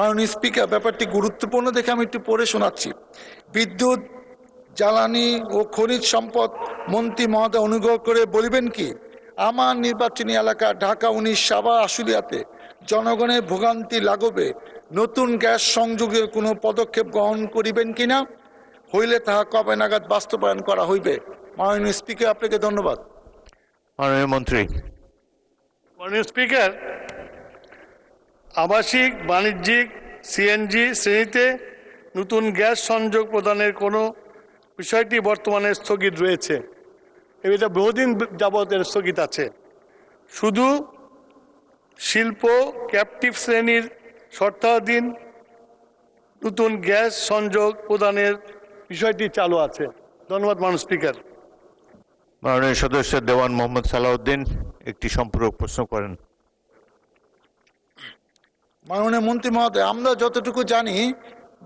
মাননীয় স্পিকার, ব্যাপারটি গুরুত্বপূর্ণ দেখে আমি একটু পড়ে শোনাচ্ছি। বিদ্যুৎ, জ্বালানি ও খনিজ সম্পদ মন্ত্রী মহোদয় অনুগ্রহ করে বলিবেন কি আমার নির্বাচনী এলাকা ঢাকা 19 সাভার আশুলিয়াতে জনগণের ভোগান্তি লাগবে নতুন গ্যাস সংযোগের কোনো পদক্ষেপ গ্রহণ করিবেন কিনা, হইলে তাহা কবে নাগাদ বাস্তবায়ন করা হইবে? মাননীয় স্পিকার, আপনাকে ধন্যবাদ। মাননীয় মন্ত্রী। মাননীয় স্পিকার, আবাসিক, বাণিজ্যিক, সিএনজি শ্রেণীতে নতুন গ্যাস সংযোগ প্রদানের কোনো বিষয়টি বর্তমানে স্থগিত রয়েছে। এটা বহুদিন যাবৎ এর স্থগিত আছে। শুধু শিল্প ক্যাপটিভ শ্রেণীর শর্তাধীন নতুন গ্যাস সংযোগ প্রদানের বিষয়টি চালু আছে। ধন্যবাদ মাননীয় স্পিকার। মাননীয় সদস্য দেওয়ান মোহাম্মদ সালাউদ্দিন একটি সম্পূরক প্রশ্ন করেন। মাননীয় মন্ত্রী মহোদয়, আমরা যতটুকু জানি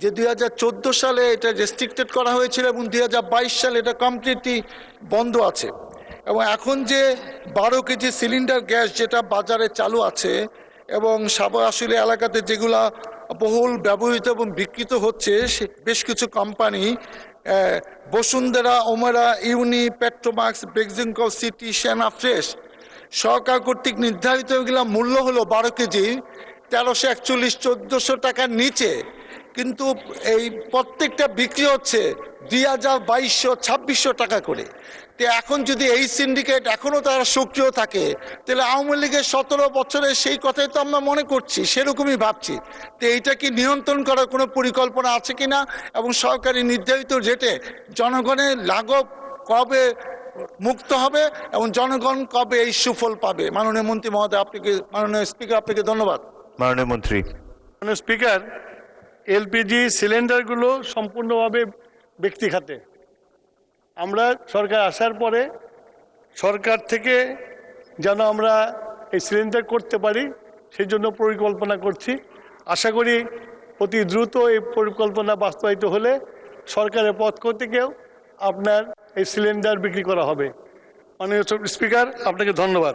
যে 2014 সালে এটা রেস্ট্রিক্টেড করা হয়েছিল এবং 2022 সালে এটা কমপ্লিটলি বন্ধ আছে। এবং এখন যে 12 কেজি সিলিন্ডার গ্যাস যেটা বাজারে চালু আছে এবং সাভার আশুলিয়া এলাকাতে যেগুলা বহুল ব্যবহৃত এবং বিক্রিত হচ্ছে, বেশ কিছু কোম্পানি বসুন্ধরা, ওমেরা, ইউনি, পেট্রোমাক্স, বেক্সিমকো সিটি, সেনা ফ্রেশ সরকার কর্তৃক নির্ধারিত এগুলা মূল্য হলো 12 কেজি 1341-1400 টাকার নিচে, কিন্তু এই প্রত্যেকটা বিক্রি হচ্ছে 2200-2600 টাকা করে। তো এখন যদি এই সিন্ডিকেট এখনও তারা সক্রিয় থাকে, তাহলে আওয়ামী লীগের 17 বছরের সেই কথাই তো আমরা মনে করছি, সেরকমই ভাবছি। তো এইটা কি নিয়ন্ত্রণ করার কোনো পরিকল্পনা আছে কিনা, এবং সরকারি নির্ধারিত রেটে জনগণের লাঘব কবে মুক্ত হবে এবং জনগণ কবে এই সুফল পাবে? মাননীয় মন্ত্রী মহোদয়, আপনাকে, মাননীয় স্পিকার, আপনাকে ধন্যবাদ। মাননীয় মন্ত্রী। মাননীয় স্পিকার, এলপিজি সিলিন্ডারগুলো সম্পূর্ণভাবে ব্যক্তি খাতে। আমরা সরকার আসার পরে সরকার থেকে যেন আমরা এই সিলিন্ডার করতে পারি সেই জন্য পরিকল্পনা করছি। আশা করি অতি দ্রুত এই পরিকল্পনা বাস্তবায়িত হলে সরকারের পক্ষ থেকেও আপনার এই সিলিন্ডার বিক্রি করা হবে। মাননীয় স্পিকার, আপনাকে ধন্যবাদ।